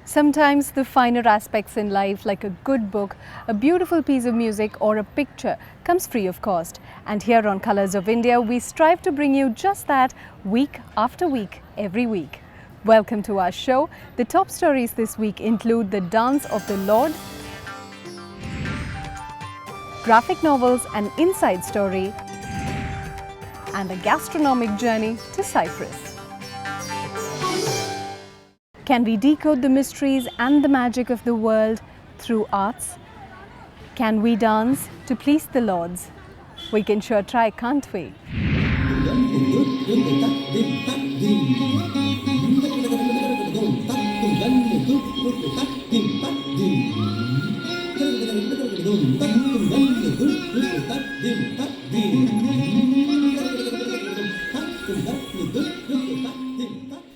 Sometimes the finer aspects in life, like a good book, a beautiful piece of music or a picture, comes free of cost. And here on Colours of India, we strive to bring you just that week after week, every week. Welcome to our show. The top stories this week include the Dance of the Lord, graphic novels, an inside story, and a gastronomic journey to Cyprus. Can we decode the mysteries and the magic of the world through arts? Can we dance to please the lords? We can sure try, can't we?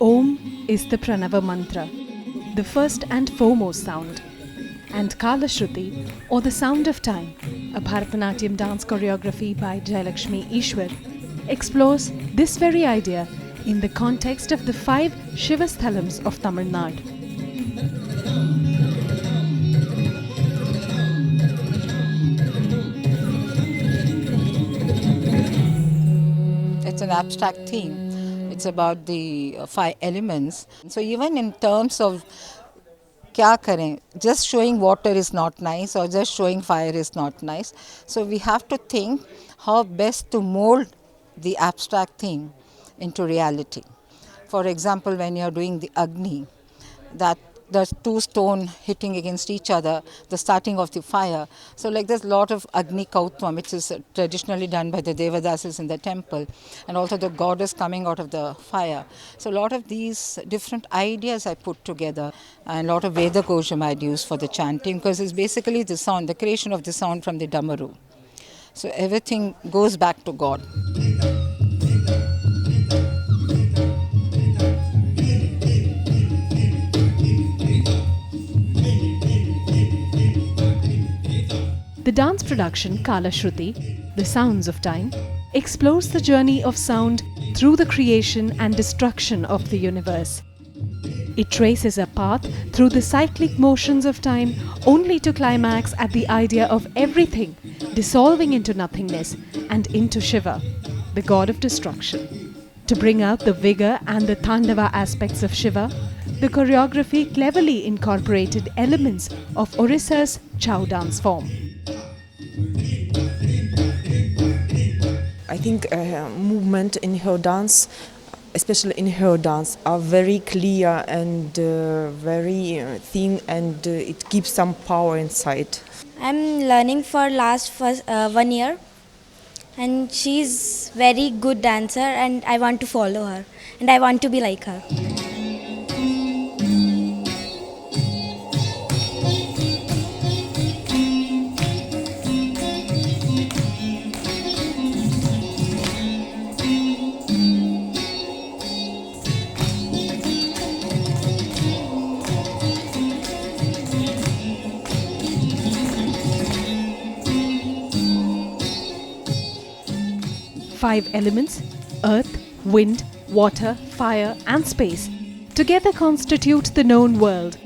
Om is the Pranava mantra, the first and foremost sound. And Kala Shruti, or the sound of time, a Bharatanatyam dance choreography by Jayalakshmi Ishwar, explores this very idea in the context of the 5 Shivasthalams of Tamil Nadu. It's an abstract theme. It's about the 5 elements. So even in terms of kya kare, just showing water is not nice or just showing fire is not nice. So we have to think how best to mold the abstract theme into reality. For example, when you are doing the Agni, that there's 2 stones hitting against each other, the starting of the fire. So like there's a lot of Agni Kautvam, which is traditionally done by the Devadasis in the temple, and also the goddess coming out of the fire. So a lot of these different ideas I put together, and a lot of Veda Kosham I'd use for the chanting, because it's basically the sound, the creation of the sound from the Damaru. So everything goes back to God. The dance production Kala Shruti, The Sounds of Time, explores the journey of sound through the creation and destruction of the universe. It traces a path through the cyclic motions of time, only to climax at the idea of everything dissolving into nothingness and into Shiva, the god of destruction. To bring out the vigor and the Tandava aspects of Shiva, the choreography cleverly incorporated elements of Orissa's Chow dance form. I think movement in her dance, especially in her dance, are very clear and very thin, and it keeps some power inside. I'm learning for last 1 year, and she's very good dancer, and I want to follow her, and I want to be like her. Five elements, earth, wind, water, fire and space, together constitute the known world,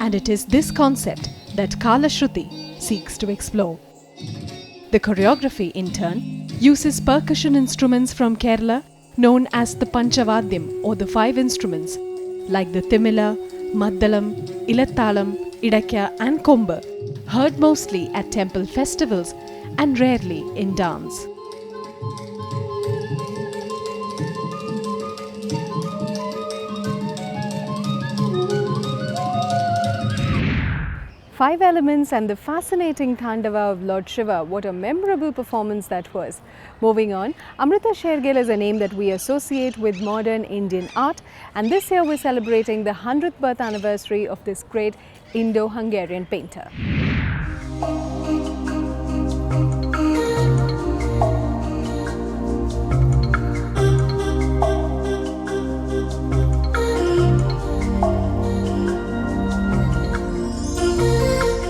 and it is this concept that Kala Shruti seeks to explore. The choreography, in turn, uses percussion instruments from Kerala known as the Panchavadyam, or the 5 instruments, like the Thimila, Maddalam, Ilattalam, Idakya and Komba, heard mostly at temple festivals and rarely in dance. Five elements and the fascinating Tandava of Lord Shiva. What a memorable performance that was. Moving on, Amrita Shergill is a name that we associate with modern Indian art, and this year we're celebrating the 100th birth anniversary of this great Indo-Hungarian painter.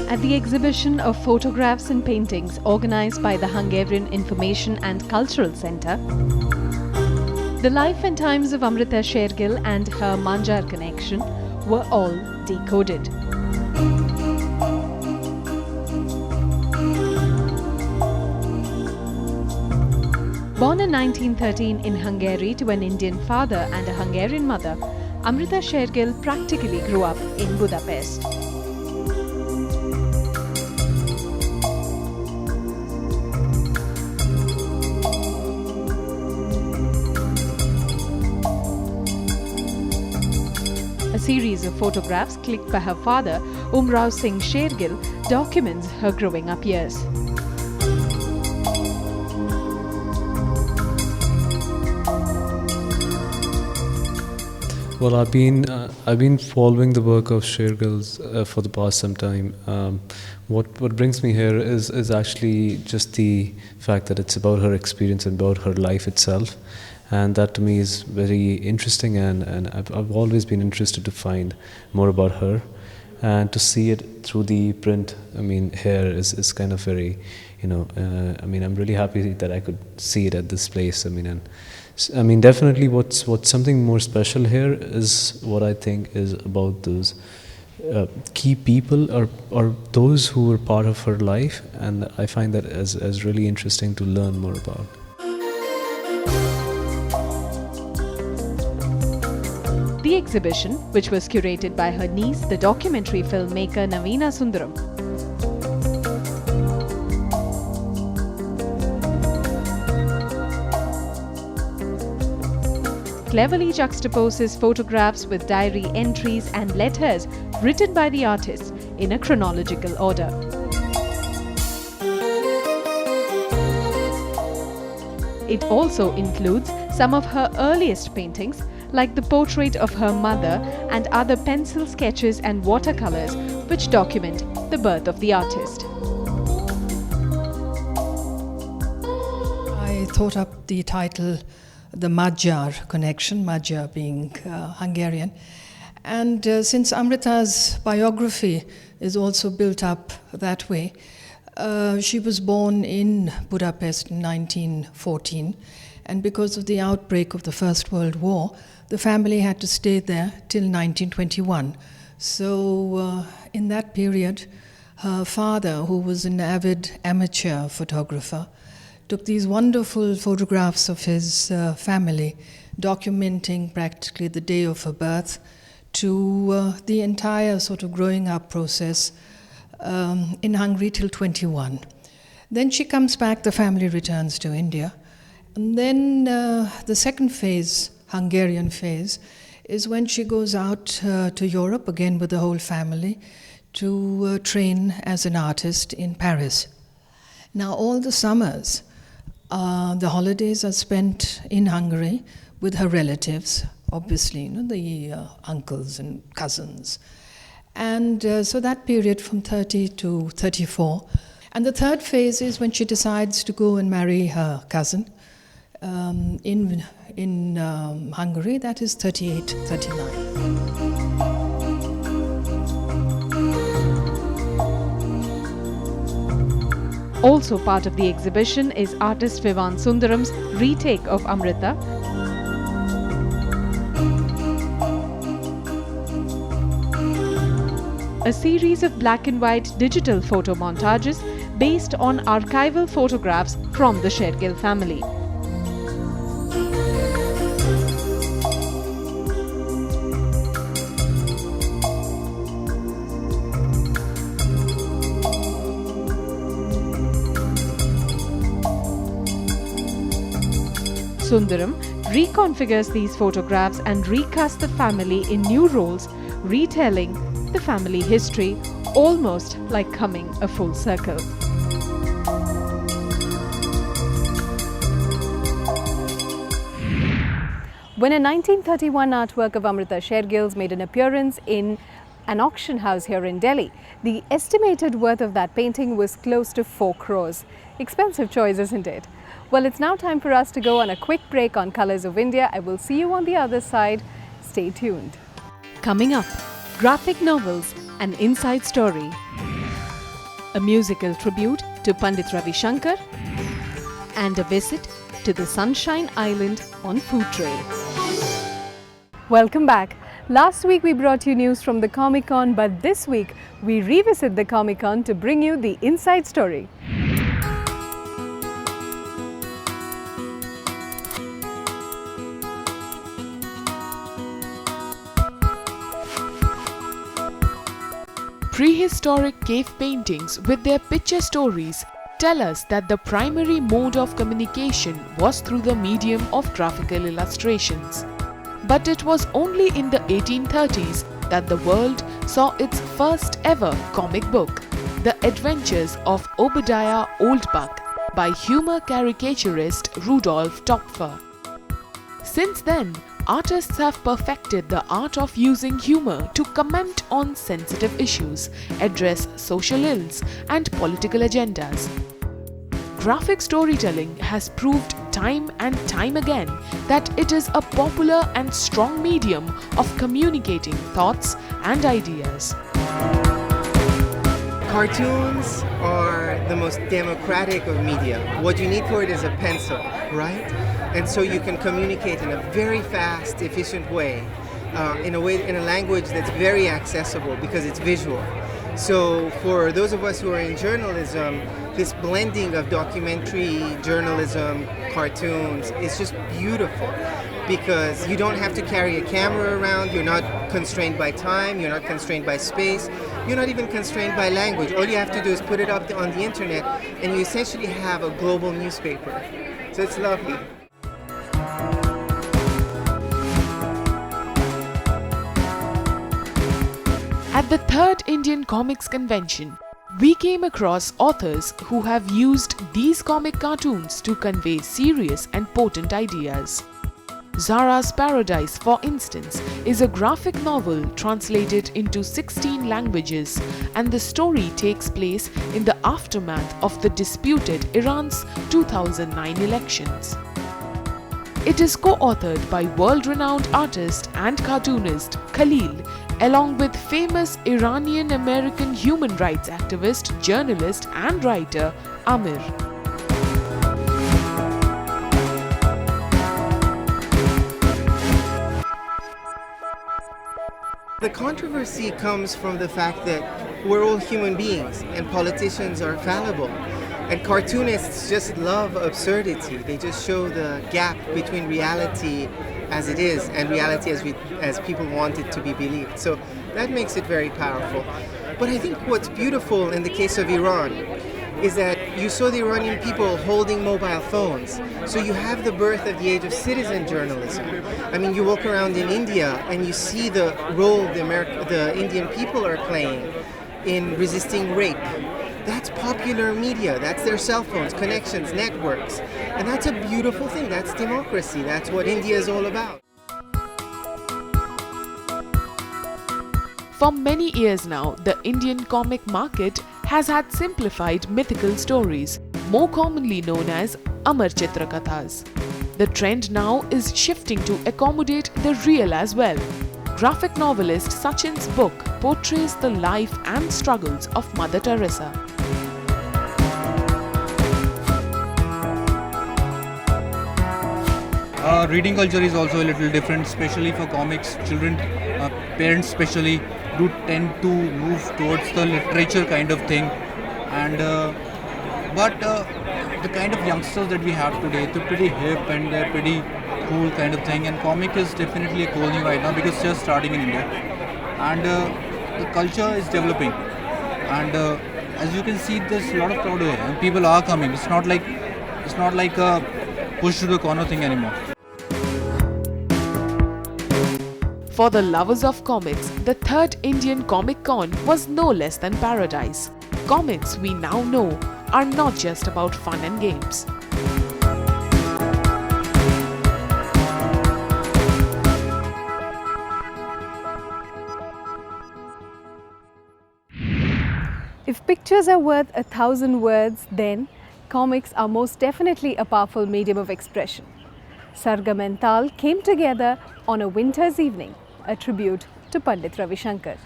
At the exhibition of photographs and paintings organized by the Hungarian Information and Cultural Center, The life and times of Amrita Shergill and her Manjar connection were all decoded. Born in 1913 in Hungary to an Indian father and a Hungarian mother, Amrita Shergill practically grew up in Budapest. A series of photographs clicked by her father, Umrao Singh Shergill, documents her growing up years. Well, I've been following the work of Shergill's for the past some time. What brings me here is actually just the fact that it's about her experience and about her life itself, and that to me is very interesting. And I've always been interested to find more about her, and to see it through the print. I mean, here is kind of very, I'm really happy that I could see it at this place. I mean, definitely what's something more special here is what I think is about those key people or those who were part of her life, and I find that as really interesting to learn more about. The exhibition, which was curated by her niece, the documentary filmmaker Navina Sundaram, cleverly juxtaposes photographs with diary entries and letters written by the artist in a chronological order. It also includes some of her earliest paintings, like the portrait of her mother and other pencil sketches and watercolors, which document the birth of the artist. I thought up the title The Magyar Connection, Magyar being Hungarian. And since Amrita's biography is also built up that way, she was born in Budapest in 1914, and because of the outbreak of the First World War, the family had to stay there till 1921. So in that period, her father, who was an avid amateur photographer, took these wonderful photographs of his family, documenting practically the day of her birth to the entire sort of growing up process in Hungary till 21. Then she comes back, the family returns to India. And then the second phase, Hungarian phase, is when she goes out to Europe, again with the whole family, to train as an artist in Paris. Now all the summers, the holidays are spent in Hungary with her relatives, obviously, the uncles and cousins. And so that period from 30 to 34. And the third phase is when she decides to go and marry her cousin in Hungary, that is 38, 39. Also part of the exhibition is artist Vivan Sundaram's retake of Amrita, a series of black and white digital photo montages based on archival photographs from the Shergill family. Sundaram reconfigures these photographs and recasts the family in new roles, retelling the family history, almost like coming a full circle. When a 1931 artwork of Amrita Shergill's made an appearance in an auction house here in Delhi, the estimated worth of that painting was close to 4 crores. Expensive choice, isn't it? Well, it's now time for us to go on a quick break on Colours of India. I will see you on the other side. Stay tuned. Coming up, graphic novels, an inside story, a musical tribute to Pandit Ravi Shankar, and a visit to the Sunshine Island on Food Trail. Welcome back. Last week we brought you news from the Comic-Con, but this week we revisit the Comic-Con to bring you the inside story. Prehistoric cave paintings with their picture stories tell us that the primary mode of communication was through the medium of graphical illustrations. But it was only in the 1830s that the world saw its first ever comic book, The Adventures of Obadiah Oldbuck by humor caricaturist Rudolf Topfer. Since then, artists have perfected the art of using humor to comment on sensitive issues, address social ills, and political agendas. Graphic storytelling has proved time and time again that it is a popular and strong medium of communicating thoughts and ideas. Cartoons are the most democratic of media. What you need for it is a pencil, right? And so you can communicate in a very fast, efficient way, in a language that's very accessible because it's visual. So for those of us who are in journalism, this blending of documentary journalism, cartoons, is just beautiful because you don't have to carry a camera around, you're not constrained by time, you're not constrained by space, you're not even constrained by language. All you have to do is put it up on the internet and you essentially have a global newspaper. So it's lovely. At the third Indian Comics Convention, we came across authors who have used these comic cartoons to convey serious and potent ideas. Zara's Paradise, for instance, is a graphic novel translated into 16 languages, and the story takes place in the aftermath of the disputed Iran's 2009 elections. It is co-authored by world-renowned artist and cartoonist Khalil, along with famous Iranian-American human rights activist, journalist and writer Amir. The controversy comes from the fact that we're all human beings and politicians are fallible. And cartoonists just love absurdity. They just show the gap between reality as it is and reality as people want it to be believed. So that makes it very powerful. But I think what's beautiful in the case of Iran is that you saw the Iranian people holding mobile phones. So you have the birth of the age of citizen journalism. I mean, you walk around in India and you see the role the Indian people are playing in resisting rape. That's popular media. That's their cell phones, connections, networks. And that's a beautiful thing. That's democracy. That's what India is all about. For many years now, the Indian comic market has had simplified mythical stories, more commonly known as Amar Chitra Kathas. The trend now is shifting to accommodate the real as well. Graphic novelist Sachin's book portrays the life and struggles of Mother Teresa. Reading culture is also a little different, especially for comics. Children, parents especially, do tend to move towards the literature kind of thing. And but the kind of youngsters that we have today, they're pretty hip and they're pretty cool kind of thing. And comic is definitely a cool new right now because it's just starting in India. And the culture is developing. And as you can see, there's a lot of crowd here and people are coming. It's not like a push to the corner thing anymore. For the lovers of comics, the third Indian Comic Con was no less than paradise. Comics, we now know, are not just about fun and games. If pictures are worth 1,000 words, then comics are most definitely a powerful medium of expression. Sargam and Tal came together on a winter's evening, a tribute to Pandit Ravi Shankar.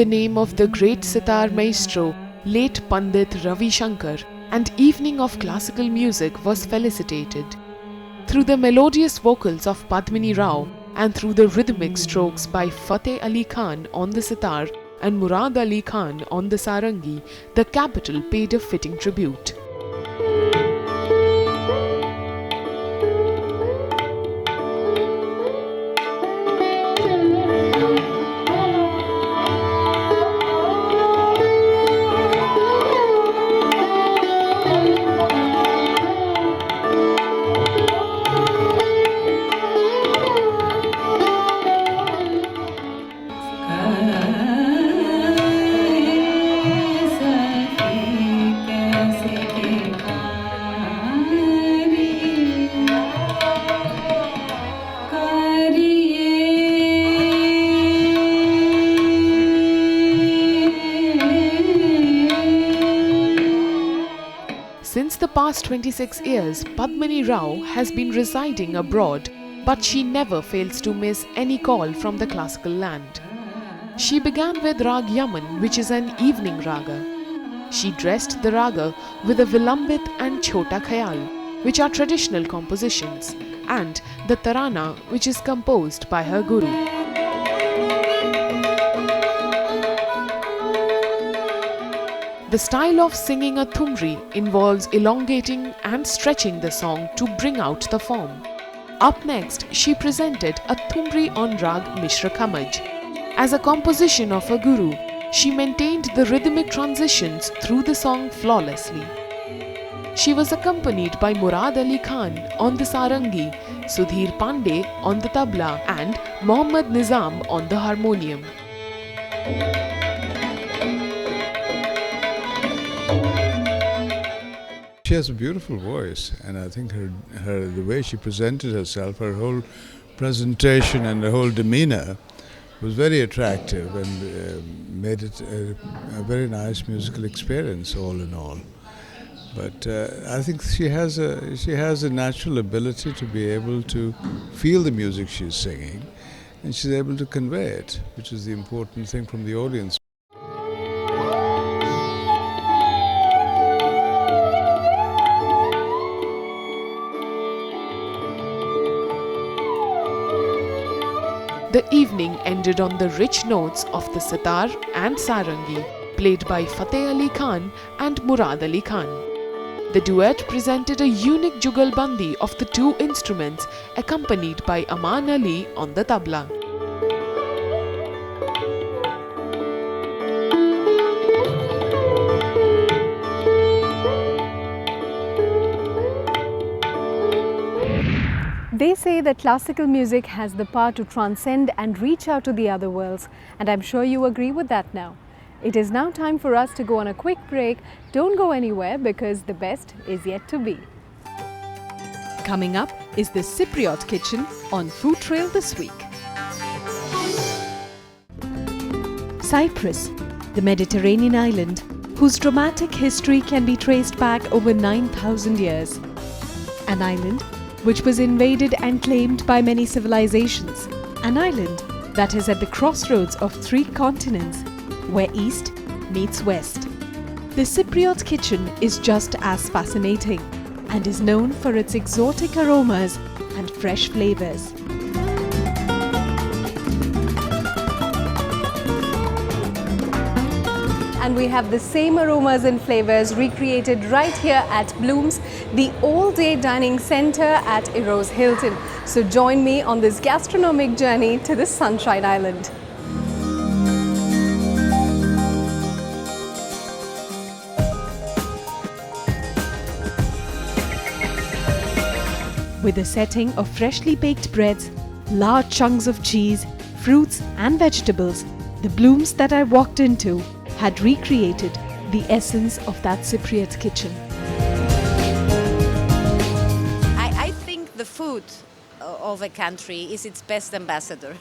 the name of the great sitar maestro, late Pandit Ravi Shankar, and evening of classical music was felicitated. Through the melodious vocals of Padmini Rao and through the rhythmic strokes by Fateh Ali Khan on the sitar and Murad Ali Khan on the sarangi, the capital paid a fitting tribute. Since the past 26 years, Padmini Rao has been residing abroad, but she never fails to miss any call from the classical land. She began with Rag Yaman, which is an evening raga. She dressed the raga with a Vilambit and Chhota Khayal, which are traditional compositions, and the Tarana, which is composed by her guru. The style of singing a thumri involves elongating and stretching the song to bring out the form. Up next, she presented a thumri on Rag Mishra Khamaj. As a composition of her guru, she maintained the rhythmic transitions through the song flawlessly. She was accompanied by Murad Ali Khan on the sarangi, Sudhir Pandey on the tabla, and Mohammad Nizam on the harmonium. She has a beautiful voice, and I think the way she presented herself, her whole presentation and the whole demeanor was very attractive and made it a very nice musical experience all in all. But I think she has a natural ability to be able to feel the music she's singing, and she's able to convey it, which is the important thing from the audience. The evening ended on the rich notes of the sitar and sarangi, played by Fateh Ali Khan and Murad Ali Khan. The duet presented a unique jugalbandi of the two instruments, accompanied by Aman Ali on the tabla. They say that classical music has the power to transcend and reach out to the other worlds, and I'm sure you agree with that now. It is now time for us to go on a quick break. Don't go anywhere because the best is yet to be. Coming up is the Cypriot Kitchen on Food Trail this week. Cyprus, the Mediterranean island, whose dramatic history can be traced back over 9,000 years. An island which was invaded and claimed by many civilizations. An island that is at the crossroads of 3 continents, where East meets West. The Cypriot kitchen is just as fascinating and is known for its exotic aromas and fresh flavors. And we have the same aromas and flavors recreated right here at Bloom's, the all-day dining center at Eros Hilton. So join me on this gastronomic journey to the Sunshine Island. With a setting of freshly baked breads, large chunks of cheese, fruits and vegetables, the Bloom's that I walked into had recreated the essence of that Cypriot kitchen. I think the food of a country is its best ambassador.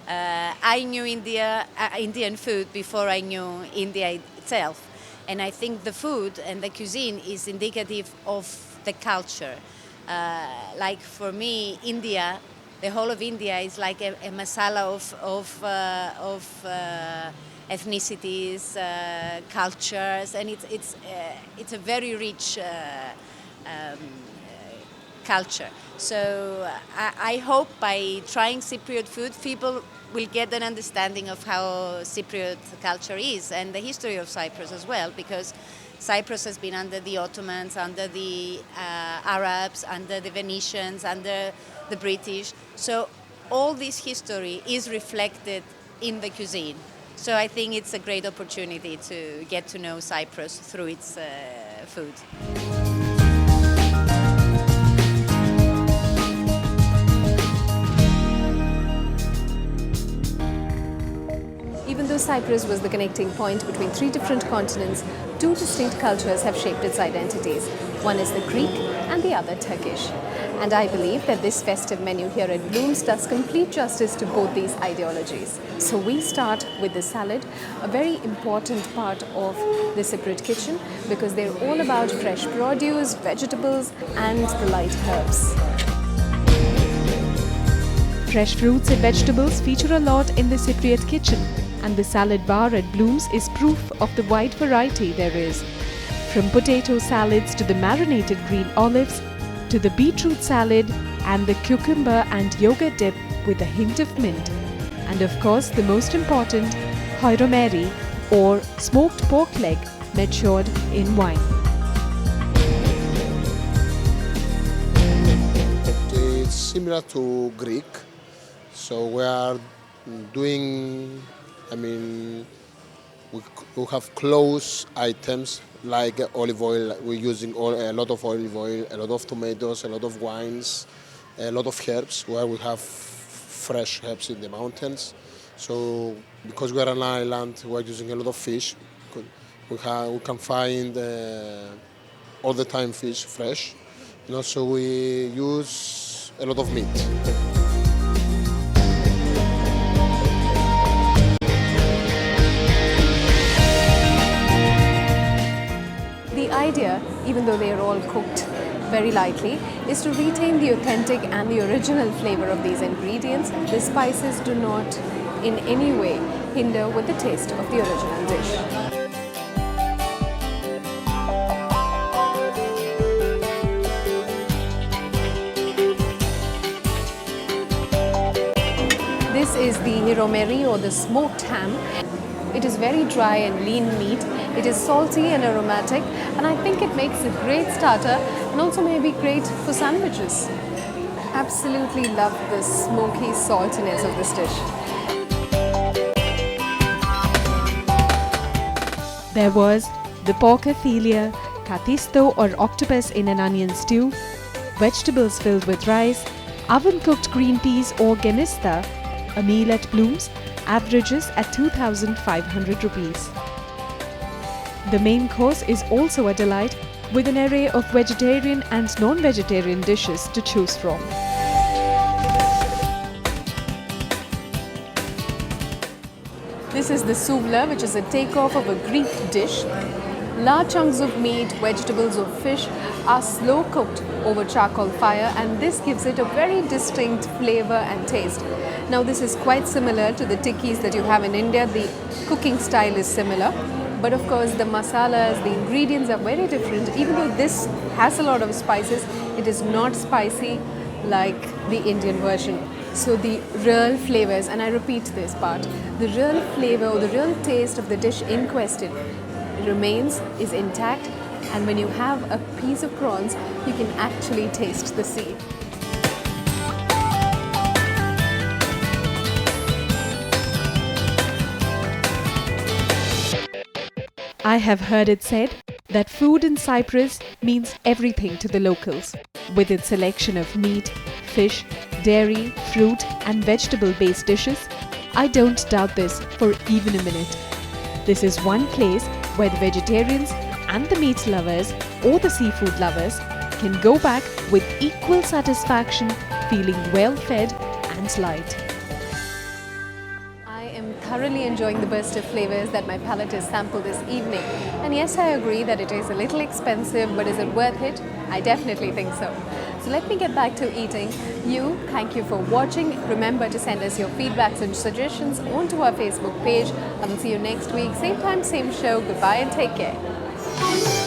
I knew Indian food before I knew India itself, and I think the food and the cuisine is indicative of the culture. Like for me, India, the whole of India is like a masala of ethnicities, cultures, and it's a very rich culture. So I hope by trying Cypriot food, people will get an understanding of how Cypriot culture is and the history of Cyprus as well, because Cyprus has been under the Ottomans, under the Arabs, under the Venetians, under the British. So all this history is reflected in the cuisine. So I think it's a great opportunity to get to know Cyprus through its food. Even though Cyprus was the connecting point between three different continents, two distinct cultures have shaped its identities. One is the Greek and the other Turkish. And I believe that this festive menu here at Bloom's does complete justice to both these ideologies. So we start with the salad, a very important part of the Cypriot kitchen because they're all about fresh produce, vegetables and the light herbs. Fresh fruits and vegetables feature a lot in the Cypriot kitchen, and the salad bar at Bloom's is proof of the wide variety there is. From potato salads to the marinated green olives, to the beetroot salad and the cucumber and yogurt dip with a hint of mint. And of course the most important, hoiromeri or smoked pork leg matured in wine. It's similar to Greek, so we are doing, we have close items like olive oil. We're using a lot of olive oil, a lot of tomatoes, a lot of wines, a lot of herbs, where we have fresh herbs in the mountains. So because we're an island, we're using a lot of fish. We can find all the time fish fresh. So we use a lot of meat. The idea, even though they are all cooked very lightly, is to retain the authentic and the original flavor of these ingredients. The spices do not in any way hinder with the taste of the original dish. This is the hiromeri or the smoked ham. It is very dry and lean meat. It is salty and aromatic, and I think it makes a great starter and also may be great for sandwiches. Absolutely love the smoky saltiness of this dish. There was the porcathilia, kathisto or octopus in an onion stew, vegetables filled with rice, oven-cooked green peas or genista. A meal at Bloom's averages at 2,500 rupees. The main course is also a delight with an array of vegetarian and non-vegetarian dishes to choose from. This is the souvla, which is a takeoff of a Greek dish. Large chunks of meat, vegetables or fish are slow cooked over charcoal fire, and this gives it a very distinct flavor and taste. Now this is quite similar to the tikkis that you have in India. The cooking style is similar, but of course the masalas, the ingredients are very different. Even though this has a lot of spices, it is not spicy like the Indian version. So the real flavors, and I repeat this part, the real flavor or the real taste of the dish in question remains, is intact, and when you have a piece of prawns, you can actually taste the sea. I have heard it said that food in Cyprus means everything to the locals. With its selection of meat, fish, dairy, fruit and vegetable-based dishes, I don't doubt this for even a minute. This is one place where the vegetarians and the meat lovers or the seafood lovers can go back with equal satisfaction, feeling well fed and light. I am thoroughly enjoying the burst of flavors that my palate has sampled this evening. And yes, I agree that it is a little expensive, but is it worth it? I definitely think so. So let me get back to eating. Thank you for watching. Remember to send us your feedbacks and suggestions onto our Facebook page. I will see you next week. Same time, same show. Goodbye and take care.